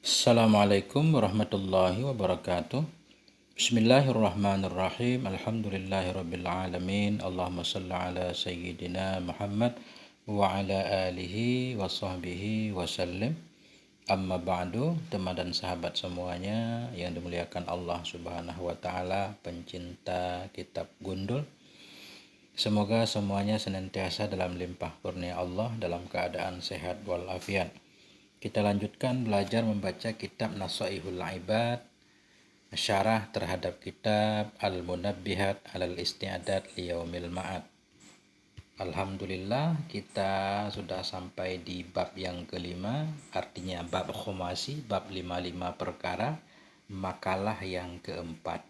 Assalamualaikum warahmatullahi wabarakatuh. Bismillahirrahmanirrahim. Alhamdulillahirabbil alamin. Allahumma shalli ala sayyidina Muhammad wa ala alihi wa sahbihi wasallim. Amma ba'du, teman dan sahabat semuanya yang dimuliakan Allah Subhanahu wa taala, pencinta kitab gundul. Semoga semuanya senantiasa dalam limpah kurnia Allah, dalam keadaan sehat walafiat. Kita lanjutkan belajar membaca kitab Nasaihul Ibad, syarah terhadap kitab Al-Munabbihat alal Isti'adad Liyaumil Ma'ad. Alhamdulillah, kita sudah sampai di bab yang kelima, artinya bab khomasi, bab 55 perkara, makalah yang keempat.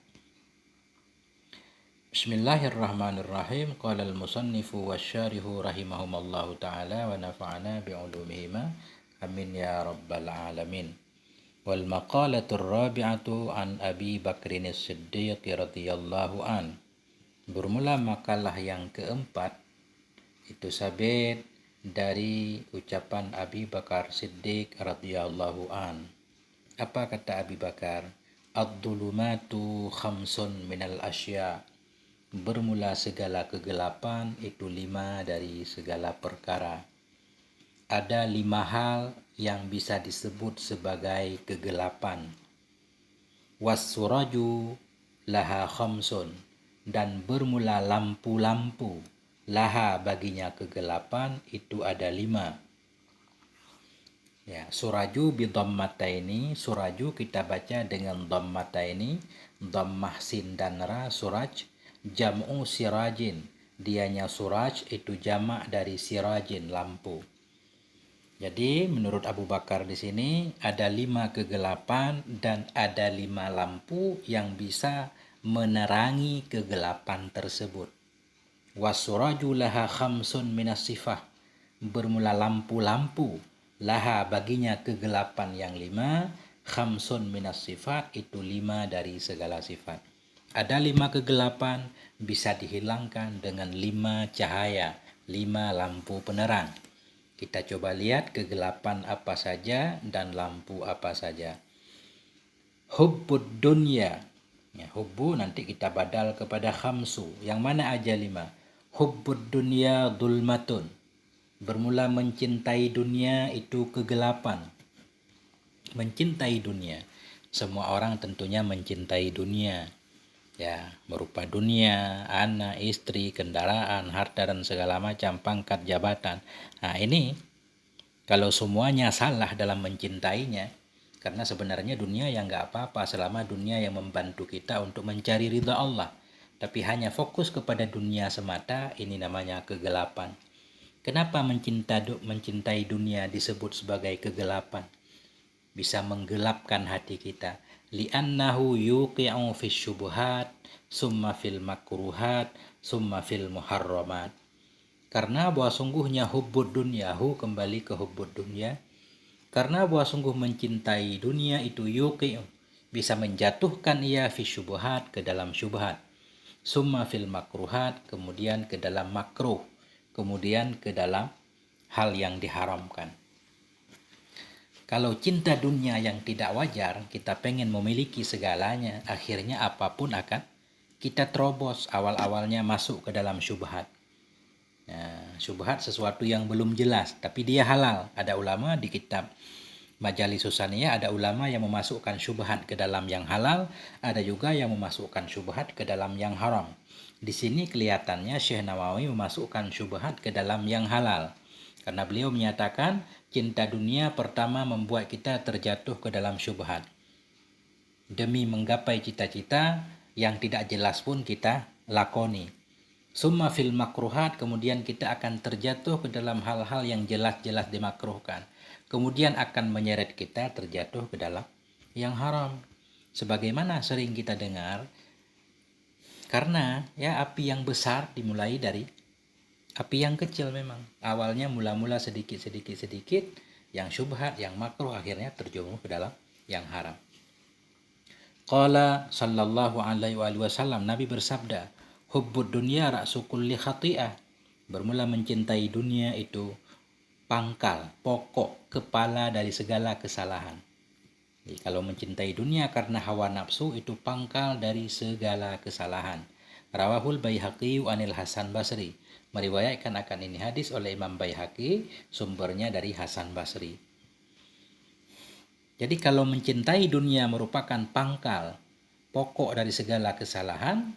Bismillahirrahmanirrahim. Qala al-musannifu wasyarihu rahimahumallahu ta'ala wa nafa'ana bi'ulumihima. Amin ya rabbal alamin. Wal maqalatur rabi'atu an Abi Bakrin as-Siddiq radhiyallahu an. Bermula makalah yang keempat itu sabit dari ucapan Abi Bakar Siddiq radhiyallahu an. Apa kata Abi Bakar? Ad-dhulumatu khamsun minal asya. Bermula segala kegelapan itu 5 dari segala perkara. Ada 5 hal yang bisa disebut sebagai kegelapan. Was-suraju laha khamsun, dan bermula lampu-lampu, laha baginya kegelapan itu ada 5. Ya, suraju bidhammataini, suraju kita baca dengan dhammataini, dhammah sin dan ra, suraj. Jam'u sirajin, dianya suraj itu jamak dari sirajin, lampu. Jadi menurut Abu Bakar di sini ada 5 kegelapan dan ada 5 lampu yang bisa menerangi kegelapan tersebut. Wasuraju laha khamsun minas sifah, bermula lampu-lampu, laha baginya kegelapan yang 5, khamsun minas sifat itu 5 dari segala sifat. Ada 5 kegelapan bisa dihilangkan dengan 5 cahaya, 5 lampu penerang. Kita coba lihat kegelapan apa saja dan lampu apa saja. Hubbud dunya. Ya, hubbu nanti kita badal kepada khamsu. Yang mana aja 5? Hubbud dunya dulmatun. Bermula mencintai dunia itu kegelapan. Mencintai dunia. Semua orang tentunya mencintai dunia. Ya, berupa dunia, anak, istri, kendaraan, harta dan segala macam, pangkat, jabatan. Nah, ini kalau semuanya salah dalam mencintainya, karena sebenarnya dunia yang nggak apa-apa selama dunia yang membantu kita untuk mencari ridha Allah. Tapi hanya fokus kepada dunia semata, ini namanya kegelapan. Kenapa mencintai dunia disebut sebagai kegelapan? Bisa menggelapkan hati kita. Li'annahu yuqi'u fis syubuhat, summa fil makruhat, summa fil muharramat. Karena bahwa sungguhnya hubbud dunyahu, kembali ke hubbud dunya. Karena bahwa sungguh mencintai dunia itu yuqi'u, bisa menjatuhkan ia fis syubuhat, ke dalam syubhat. Summa fil makruhat, kemudian ke dalam makruh, kemudian ke dalam hal yang diharamkan. Kalau cinta dunia yang tidak wajar, kita pengen memiliki segalanya, akhirnya apapun akan kita terobos, awal-awalnya masuk ke dalam syubhat. Syubhat sesuatu yang belum jelas, tapi dia halal. Ada ulama di kitab Majalis Susaniyah, ada ulama yang memasukkan syubhat ke dalam yang halal, ada juga yang memasukkan syubhat ke dalam yang haram. Di sini kelihatannya Syekh Nawawi memasukkan syubhat ke dalam yang halal. Karena beliau menyatakan cinta dunia pertama membuat kita terjatuh ke dalam syubhat. Demi menggapai cita-cita yang tidak jelas pun kita lakoni. Summa fil makruhat, kemudian kita akan terjatuh ke dalam hal-hal yang jelas-jelas dimakruhkan. Kemudian akan menyeret kita terjatuh ke dalam yang haram. Sebagaimana sering kita dengar, karena ya api yang besar dimulai dari api yang kecil memang. Awalnya mula-mula sedikit, yang syubhat, yang makruh, akhirnya terjerumus ke dalam yang haram. Qala sallallahu alaihi wasallam, Nabi bersabda, hubbud dunya ra'su kulli khati'ah. Bermula mencintai dunia itu pangkal, pokok, kepala dari segala kesalahan. Jadi kalau mencintai dunia karena hawa nafsu itu pangkal dari segala kesalahan. Rawahul Baihaqi anil Hasan Basri. Meriwayatkan akan ini hadis oleh Imam Baihaqi, sumbernya dari Hasan Basri. Jadi kalau mencintai dunia merupakan pangkal pokok dari segala kesalahan,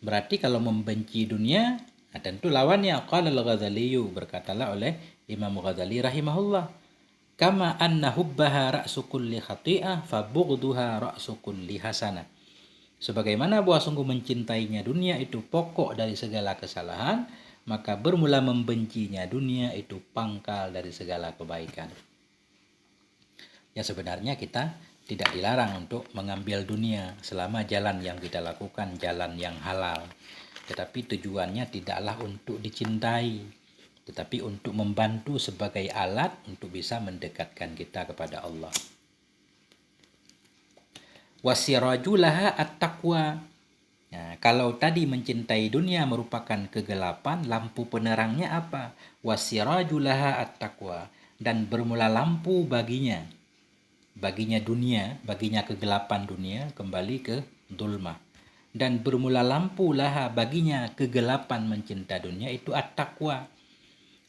berarti kalau membenci dunia, nah tentu lawannya. Qala al-Ghazali, berkatalah oleh Imam Ghazali rahimahullah, kama anna hubbaha ra'su kulli khati'ah fa bughduha ra'su kulli hasanah. Sebagaimana bahwa sungguh mencintainya dunia itu pokok dari segala kesalahan, maka bermula membencinya dunia itu pangkal dari segala kebaikan. Ya sebenarnya kita tidak dilarang untuk mengambil dunia selama jalan yang kita lakukan jalan yang halal. Tetapi tujuannya tidaklah untuk dicintai, tetapi untuk membantu sebagai alat untuk bisa mendekatkan kita kepada Allah. Wasirajulaha at-taqwa. Nah, kalau tadi mencintai dunia merupakan kegelapan, lampu penerangnya apa? Wasirajulaha at-taqwa. Dan bermula lampu baginya dunia, baginya kegelapan dunia, kembali ke dulmah. Dan bermula lampu laha baginya kegelapan mencinta dunia itu at-taqwa.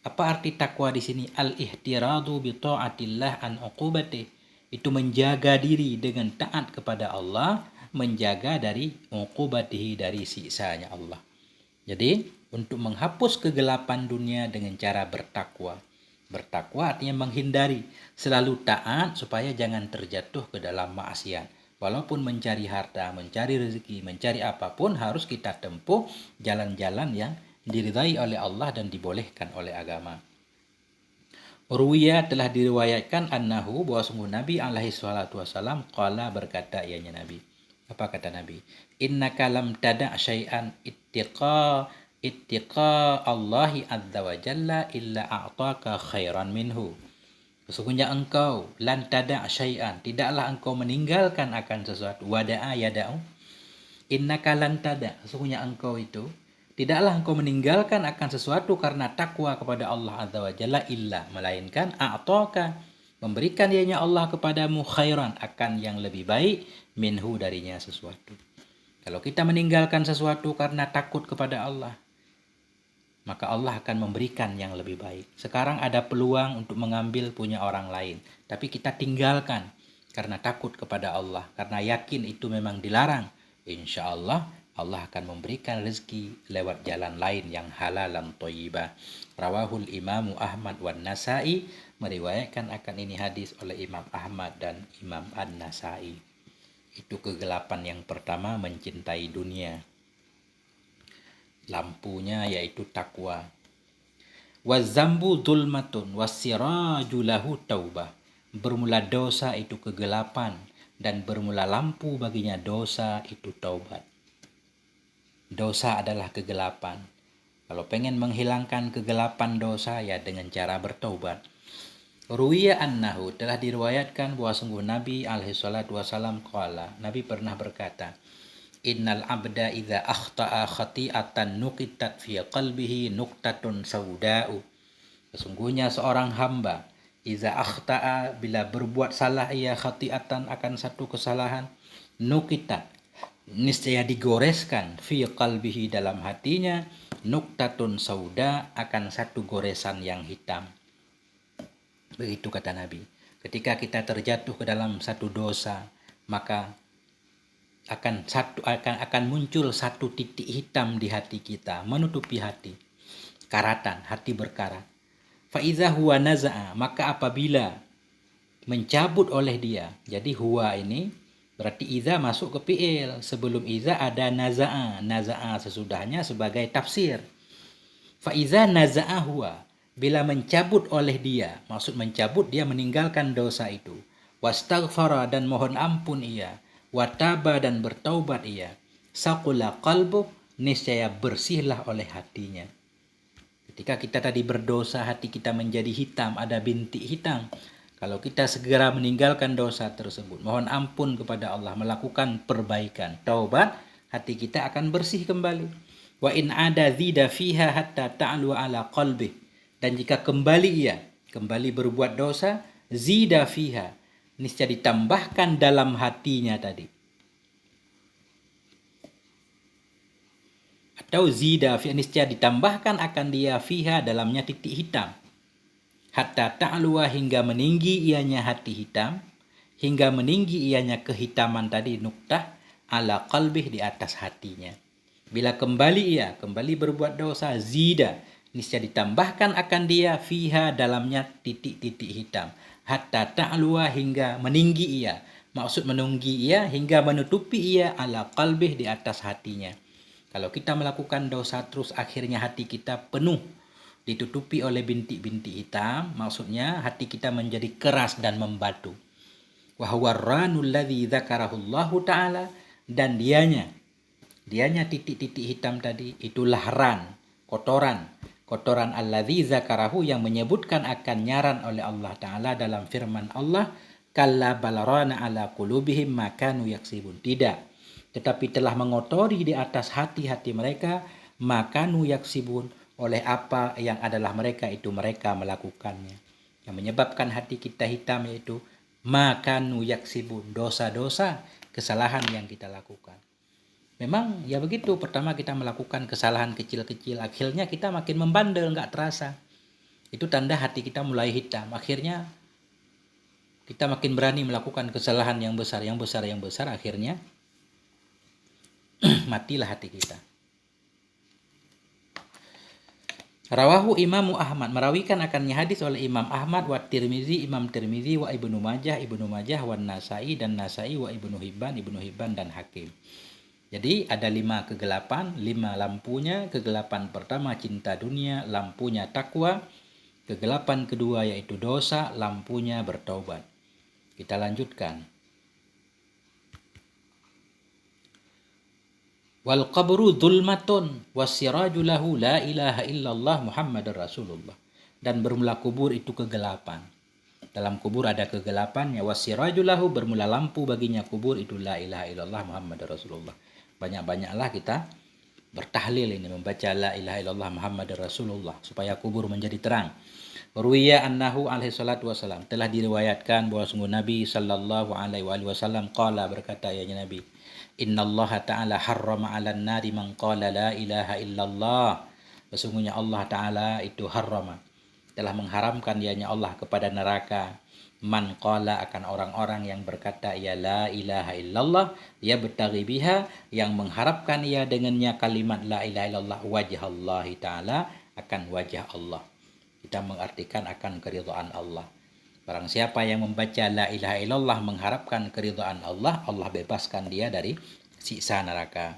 Apa arti takwa di sini? Al-ihtiradu bi ta'atillah an uqubatih. Itu menjaga diri dengan taat kepada Allah, menjaga dari uqubatihi, dari siksanya Allah. Jadi, untuk menghapus kegelapan dunia dengan cara bertakwa. Bertakwa artinya menghindari, selalu taat supaya jangan terjatuh ke dalam maksiat. Walaupun mencari harta, mencari rezeki, mencari apapun, harus kita tempuh jalan-jalan yang diridai oleh Allah dan dibolehkan oleh agama. Ruwiya telah diriwayatkan annahu, bahwa sungguh Nabi alaihi salatu wasalam qala, berkata ianya Nabi. Apa kata Nabi? Innaka lam tada' syai'an ittiqa Allahi azza wa jalla illa a'taka khairan minhu. Sesungguhnya engkau lan tada' syai'an, tidaklah engkau meninggalkan akan sesuatu. Wada'a yada'u. Innaka lan tada', sesungguhnya engkau itu tidaklah engkau meninggalkan akan sesuatu karena takwa kepada Allah azza wa jalla, illa, melainkan a'taka, memberikan dianya Allah kepadamu khairan, akan yang lebih baik, minhu, darinya sesuatu. Kalau kita meninggalkan sesuatu karena takut kepada Allah, maka Allah akan memberikan yang lebih baik. Sekarang ada peluang untuk mengambil punya orang lain, tapi kita tinggalkan karena takut kepada Allah, karena yakin itu memang dilarang. Insya Allah Allah akan memberikan rezeki lewat jalan lain yang halalan thayyibah. Rawahul Imamu Ahmad wan Nasai, meriwayatkan akan ini hadis oleh Imam Ahmad dan Imam An-Nasai. Itu kegelapan yang pertama, mencintai dunia. Lampunya yaitu takwa. Wazambu dzulmatun wasiraju lahu taubah. Bermula dosa itu kegelapan, dan bermula lampu baginya dosa itu taubat. Dosa adalah kegelapan. Kalau pengen menghilangkan kegelapan dosa, ya dengan cara bertaubat. Ruwiya annahu, telah diriwayatkan bahwa sungguh Nabi alaihi salatu wasalam qala, Nabi pernah berkata, innal abda idza akhta'a khati'atan nuqitat fi qalbihi nuqtatun sauda'u. Sesungguhnya seorang hamba idza akhta'a, bila berbuat salah ia khati'atan, akan satu kesalahan, nuqitat, niscaya digoreskan, fi qalbihi, dalam hatinya, nuqtatun sauda, akan satu goresan yang hitam. Begitu kata Nabi. Ketika kita terjatuh ke dalam satu dosa, maka akan muncul satu titik hitam di hati kita, menutupi hati. Karatan, hati berkarat. Fa iza huwa naza'a, maka apabila mencabut oleh dia. Jadi huwa ini berarti iza masuk ke fi'il. Sebelum iza ada naza'a. Naza'a sesudahnya sebagai tafsir. Fa iza naza'a huwa, bila mencabut oleh dia, maksud mencabut, dia meninggalkan dosa itu. Wastaghfara, dan mohon ampun ia. Wataba, dan bertaubat ia. Saqula qalbu, niscaya bersihlah oleh hatinya. Ketika kita tadi berdosa, hati kita menjadi hitam, ada bintik hitam. Kalau kita segera meninggalkan dosa tersebut, mohon ampun kepada Allah, melakukan perbaikan, taubat, hati kita akan bersih kembali. Wa in ada zida fiha hatta ta'lu ala qalbi. Dan jika kembali berbuat dosa, zida fiha, niscaya ditambahkan dalam hatinya tadi. Atau zida fi, niscaya ditambahkan akan dia fiha, dalamnya titik hitam. Hatta ta'luwa, hingga meninggi ianya hati hitam, hingga meninggi ianya kehitaman tadi, nuktah, ala qalbih, di atas hatinya. Bila kembali berbuat dosa, zida, niscaya ditambahkan akan dia fiha, dalamnya titik-titik hitam. Hatta ta'luwa, hingga meninggi ia. Maksud menunggi ia, hingga menutupi ia, ala qalbih, di atas hatinya. Kalau kita melakukan dosa terus, akhirnya hati kita penuh, ditutupi oleh bintik-bintik hitam, maksudnya hati kita menjadi keras dan membatu. Wa huwa ranul ladzi dzakarahullahu ta'ala, dan dianya titik-titik hitam tadi, itulah ran, kotoran alladzi zakarahu, yang menyebutkan akan nyaran oleh Allah Ta'ala dalam firman Allah, kalla balarana ala qulubihim ma kanu yaksibun. Tidak, tetapi telah mengotori di atas hati-hati mereka, makanu yaksibun, oleh apa yang adalah mereka melakukannya. Yang menyebabkan hati kita hitam yaitu makanu yaksibun, dosa-dosa, kesalahan yang kita lakukan. Memang ya begitu, pertama kita melakukan kesalahan kecil-kecil, akhirnya kita makin membandel, nggak terasa. Itu tanda hati kita mulai hitam. Akhirnya kita makin berani melakukan kesalahan yang besar, akhirnya matilah hati kita. Rawahu Imam Ahmad, merawikan akannya hadis oleh Imam Ahmad, wa Tirmizi, Imam Tirmizi, wa Ibnu Majah, wa Nasai, dan Nasai, wa Ibnu Hibban, dan Hakim. Jadi ada 5 kegelapan, 5 lampunya. Kegelapan pertama cinta dunia, lampunya takwa. Kegelapan kedua yaitu dosa, lampunya bertaubat. Kita lanjutkan. Wal qabru dzulmatun wasiraju lahu la ilaha illallah Muhammadur Rasulullah. Dan bermula kubur itu kegelapan. Dalam kubur ada kegelapannya. Wasiraju lahu, bermula lampu baginya kubur itu la ilaha illallah Muhammadur Rasulullah. Banyak-banyaklah kita bertahlil ini, membaca la ilaha illallah Muhammadur Rasulullah, supaya kubur menjadi terang. Ruwiya annahu alaihi salatu wasalam, telah diriwayatkan bahwa sungguh Nabi sallallahu alaihi wasallam qala, berkata ya Nabi, innallaha ta'ala harrama 'alan nari man qala la ilaha illallah. Sesungguhnya Allah Ta'ala itu harrama, telah mengharamkan dianya Allah kepada neraka, man qala, akan orang-orang yang berkata ya la ilaha illallah, ya betaghi biha, yang mengharapkan ia dengannya kalimat la ilaha illallah wajah Allah Ta'ala, akan wajah Allah. Kita mengartikan akan keridhaan Allah. Barang siapa yang membaca la ilaha illallah mengharapkan keridhaan Allah, Allah bebaskan dia dari siksa neraka.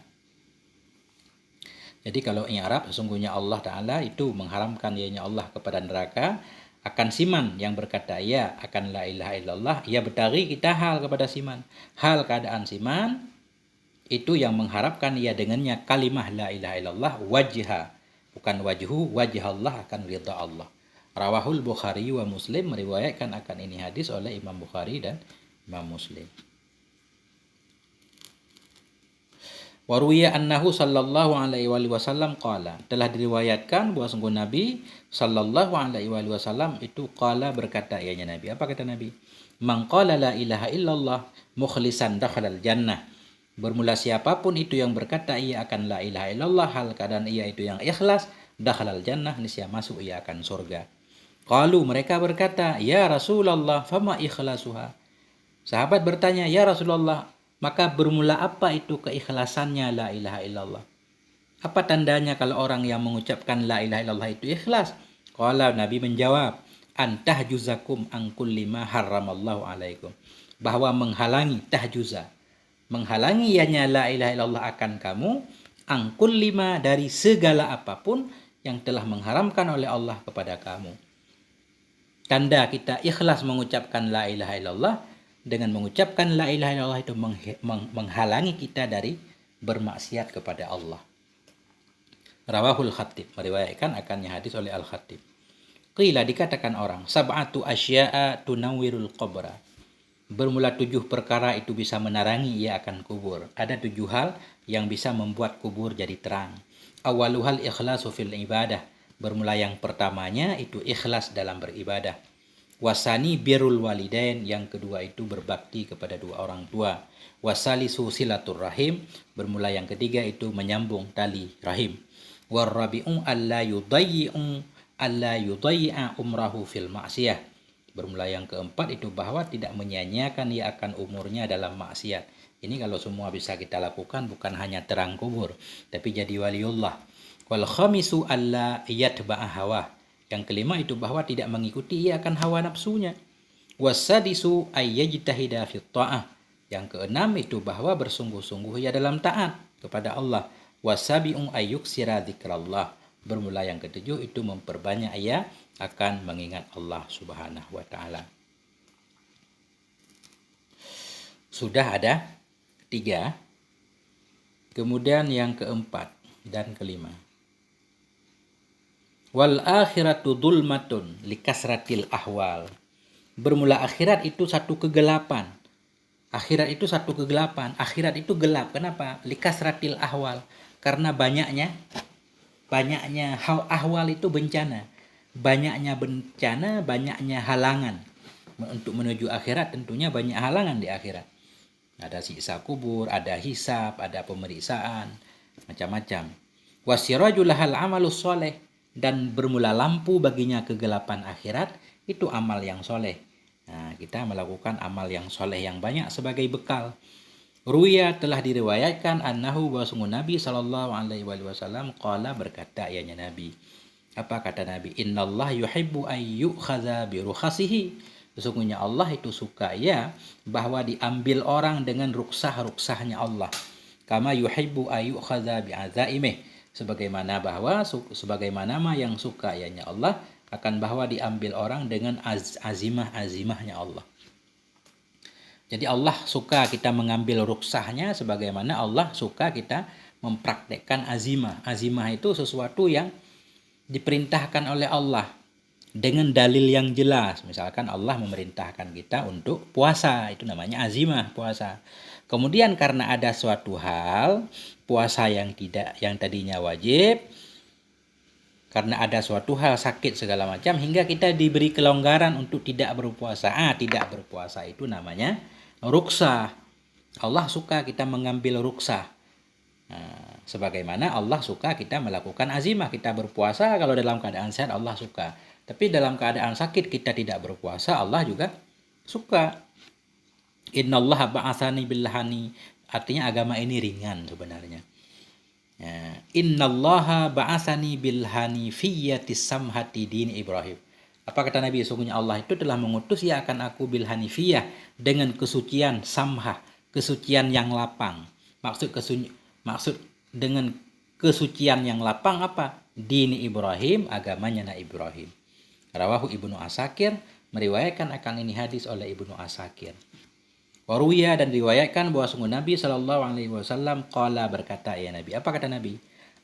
Jadi kalau i'rab, sesungguhnya Allah Ta'ala itu mengharamkan dianya Allah kepada neraka, akan siman yang berkata ya akan la ilaha illallah, ya betari kita hal kepada siman. Hal keadaan siman itu yang mengharapkan ia dengannya kalimah la ilaha illallah wajha, bukan wajhu, wajah Allah, akan ridha Allah. Rawahul Bukhari wa Muslim, meriwayatkan akan ini hadis oleh Imam Bukhari dan Imam Muslim. Waruya annahu sallallahu alaihi wasallam qala, telah diriwayatkan bahwa sungguh Nabi sallallahu alaihi wasallam itu qala, berkata ianya Nabi. Apa kata Nabi? Man qala la ilaha illallah mukhlisan dakhalal jannah. Bermula siapapun itu yang berkata ia akan la ilaha illallah hal keadaan ia itu yang ikhlas, dakhalal jannah, niscaya masuk ia akan surga. Qalu, mereka berkata, ya Rasulullah, fama ikhlasuha. Sahabat bertanya, ya Rasulullah, maka bermula apa itu keikhlasannya la ilaha illallah? Apa tandanya kalau orang yang mengucapkan la ilaha illallah itu ikhlas? Qala, Nabi menjawab, antahjuzakum an kulli ma harramallahu alaikum. Bahwa menghalangi, tahjuza, menghalangi ianya la ilaha illallah akan kamu, an kulli ma, dari segala apapun yang telah mengharamkan oleh Allah kepada kamu. Tanda kita ikhlas mengucapkan la ilaha illallah, dengan mengucapkan la ilaha illallah itu menghalangi kita dari bermaksiat kepada Allah. Rawahul Khatib, meriwayatkan akannya hadis oleh Al-Khatib. Qila, dikatakan orang, sab'atu asya'a tunawwirul qabra. Bermula 7 perkara itu bisa menerangi ia akan kubur. Ada 7 hal yang bisa membuat kubur jadi terang. Awaluhal ikhlasu fil ibadah. Bermula yang pertamanya itu ikhlas dalam beribadah. Wasani birrul walidain, yang kedua itu berbakti kepada dua orang tua. Wasalisu silaturrahim, bermula yang ketiga itu menyambung tali rahim. Warrabi'u alla yudayyi'a umrahu fil ma'siyah, bermula yang keempat itu bahwa tidak menyia-nyiakan ia akan umurnya dalam maksiat. Ini kalau semua bisa kita lakukan, bukan hanya terang kubur, tapi jadi waliullah. Wal khamisu alla yatba'a hawa, yang kelima itu bahwa tidak mengikuti ia akan hawa nafsunya. Wasadisu ayyajtahida fit ta'ah, yang keenam itu bahwa bersungguh-sungguh ia dalam taat kepada Allah. Wasabi'u ayyuksira dzikrallah, bermula yang ketujuh itu memperbanyak ia akan mengingat Allah Subhanahu wa taala. Sudah ada 3. Kemudian yang keempat dan kelima. Wal akhiratu dzulmatun likasratil ahwal, bermula akhirat itu satu kegelapan. Akhirat itu satu kegelapan. Akhirat itu gelap. Kenapa? Likasratil ahwal, karena banyaknya ahwal itu bencana. Banyaknya bencana, banyaknya halangan. Untuk menuju akhirat tentunya banyak halangan di akhirat. Ada siksa kubur, ada hisab, ada pemeriksaan, macam-macam. Wasirajul lahal amalus soleh, dan bermula lampu baginya kegelapan akhirat itu amal yang soleh. Nah, kita melakukan amal yang soleh yang banyak sebagai bekal. Ruya, telah diriwayatkan annahu, bahwa Nabi sallallahu alaihi wasallam qala, berkata ianya Nabi. Apa kata Nabi? Innallah yuhibbu ayyukhadha bi rukhasihi, sesungguhnya Allah itu suka ya bahwa diambil orang dengan ruksah-ruksahnya Allah. Kama yuhibbu ayyukhadha bi azaimih, sebagaimana yang suka ianya Allah akan bahwa diambil orang dengan azimah-azimahnya Allah. Jadi Allah suka kita mengambil ruksahnya, sebagaimana Allah suka kita mempraktekkan azimah. Azimah itu sesuatu yang diperintahkan oleh Allah dengan dalil yang jelas. Misalkan Allah memerintahkan kita untuk puasa, itu namanya azimah puasa. Kemudian karena ada suatu hal puasa yang tadinya wajib, karena ada suatu hal sakit segala macam, hingga kita diberi kelonggaran untuk tidak berpuasa. Tidak berpuasa itu namanya ruksah. Allah suka kita mengambil ruksah. Sebagaimana Allah suka kita melakukan azimah, kita berpuasa kalau dalam keadaan sehat Allah suka. Tapi dalam keadaan sakit kita tidak berpuasa, Allah juga suka. Innallaha ba'atsani bilhani, artinya agama ini ringan sebenarnya. Innallaha ba'atsani bilhanifiyyatis samhati din Ibrahim. Apa kata Nabi? Sesungguhnya Allah itu telah mengutus ya akan aku bilhanifiyah, dengan kesucian samhah, kesucian yang lapang. Maksud dengan kesucian yang lapang apa? Dini Ibrahim, agamanya Nabi Ibrahim. Rawahu Ibnu Asakir, meriwayatkan akan ini hadis oleh Ibnu Asakir. Waruya, dan riwayatkan bahwa sungguh Nabi sallallahu alaihi wasallam qala, berkata ya Nabi. Apa kata Nabi?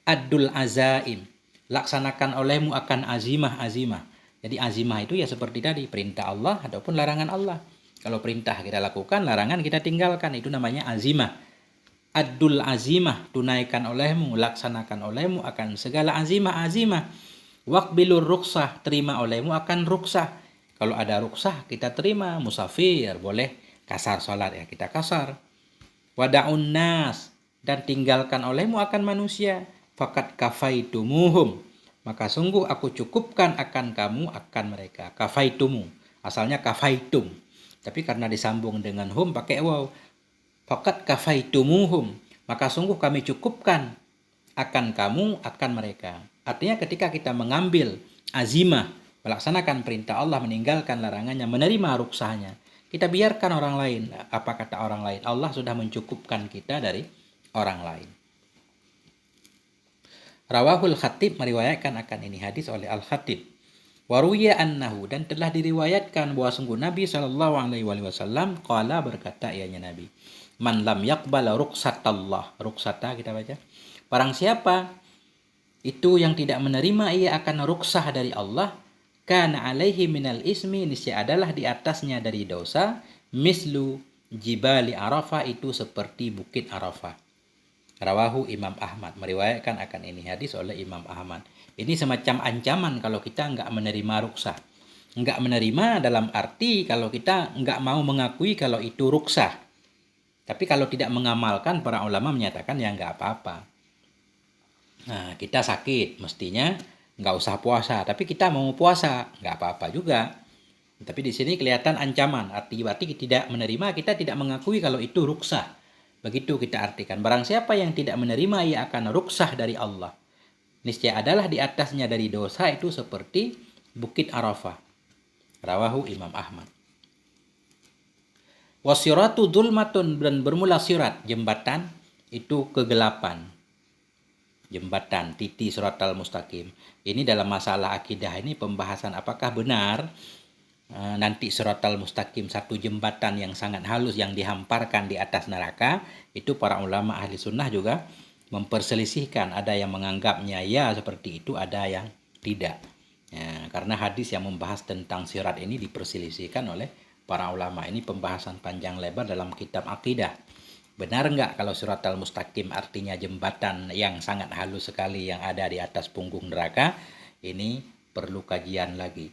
Addul azaim, laksanakan olehmu akan azimah-azimah. Jadi azimah itu ya seperti tadi, perintah Allah ataupun larangan Allah. Kalau perintah kita lakukan, larangan kita tinggalkan, itu namanya azimah. Addul azimah, tunaikan olehmu, laksanakan olehmu akan segala azimah-azimah. Waqbilur ruksah, terima olehmu akan ruksah. Kalau ada ruksah kita terima. Musafir boleh kasar salat, ya kita kasar. Wada'un nas, dan tinggalkan olehmu akan manusia. Fakat kafaitumuhum, maka sungguh aku cukupkan akan kamu akan mereka. Kafaitumu, asalnya kafaitum, tapi karena disambung dengan hum pakai waw. Fakat kafaitumuhum, maka sungguh kami cukupkan akan kamu akan mereka. Artinya ketika kita mengambil azimah, melaksanakan perintah Allah, meninggalkan larangannya, menerima ruksahnya, kita biarkan orang lain. Apa kata orang lain? Allah sudah mencukupkan kita dari orang lain. Rawahul Khatib, meriwayatkan akan ini hadis oleh Al-Khatib. Waruya annahu, dan telah diriwayatkan bahwa sungguh Nabi sallallahu alaihi wasallam qala, berkata ianya Nabi, man lam yaqbal ruksatallah, ruksata kita baca, barang siapa itu yang tidak menerima ia akan ruksah dari Allah, kana alaihi minal ismi, niscaya adalah di atasnya dari dosa, mislu jibali Arafah, itu seperti bukit Arafah. Rawahu Imam Ahmad, meriwayatkan akan ini hadis oleh Imam Ahmad. Ini semacam ancaman kalau kita enggak menerima ruksah. Nggak menerima dalam arti kalau kita nggak mau mengakui kalau itu ruksah. Tapi kalau tidak mengamalkan, para ulama menyatakan ya nggak apa-apa. Nah, kita sakit, mestinya nggak usah puasa. Tapi kita mau puasa, nggak apa-apa juga. Tapi di sini kelihatan ancaman. Artinya tidak menerima, kita tidak mengakui kalau itu ruksah. Begitu kita artikan. Barang siapa yang tidak menerima, ia akan ruksah dari Allah. Niscaya adalah di atasnya dari dosa itu seperti Bukit Arafah. Rawahu Imam Ahmad. Wasiratu dzulmatun, dan bermula sirat, jembatan itu kegelapan. Jembatan titi siratal mustaqim. Ini dalam masalah akidah ini pembahasan apakah benar nanti siratal mustaqim satu jembatan yang sangat halus yang dihamparkan di atas neraka. Itu para ulama ahli sunnah juga memperselisihkan. Ada yang menganggapnya ya seperti itu, ada yang tidak. Ya, karena hadis yang membahas tentang sirat ini diperselisihkan oleh para ulama. Ini pembahasan panjang lebar dalam kitab akidah. Benar enggak kalau siratal mustaqim artinya jembatan yang sangat halus sekali yang ada di atas punggung neraka? Ini perlu kajian lagi.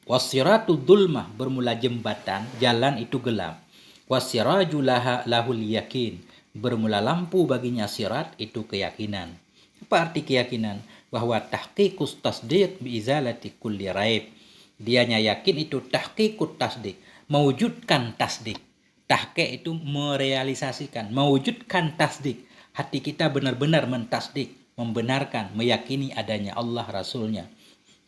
Wasiratu dzulmah, bermula jembatan, jalan itu gelap. Wasiraju lahul yakin, bermula lampu baginya sirat itu keyakinan. Apa arti keyakinan? Bahwa tahqiqus tasdiq biizalati kulli raib. Dianya yakin itu tahqiqut tasdiq, mewujudkan tasdik. Tahqiq itu merealisasikan, mewujudkan tasdik. Hati kita benar-benar mentasdik, membenarkan, meyakini adanya Allah, Rasulnya,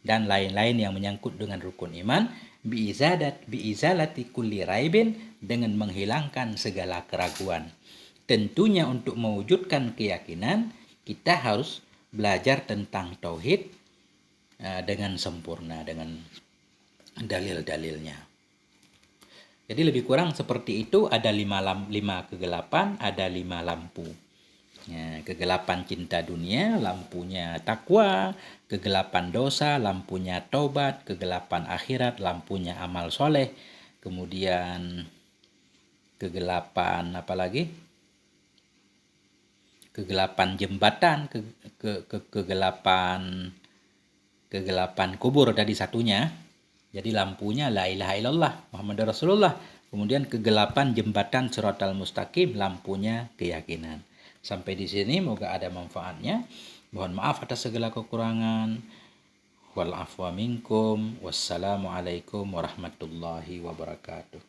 dan lain-lain yang menyangkut dengan rukun iman. Biizalati kulli raibin, dengan menghilangkan segala keraguan. Tentunya untuk mewujudkan keyakinan, kita harus belajar tentang tauhid dengan sempurna, dengan dalil-dalilnya. Jadi lebih kurang seperti itu. Ada lima kegelapan, ada 5 lampu. Ya, kegelapan cinta dunia, lampunya takwa. Kegelapan dosa, lampunya taubat. Kegelapan akhirat, lampunya amal soleh. Kemudian kegelapan apa lagi? Kegelapan jembatan, kegelapan kubur tadi satunya. Jadi lampunya la ilaha illallah Muhammadur Rasulullah. Kemudian kegelapan jembatan siratal mustaqim, lampunya keyakinan. Sampai di sini moga ada manfaatnya. Mohon maaf atas segala kekurangan. Wal afwa minkum. Wassalamualaikum warahmatullahi wabarakatuh.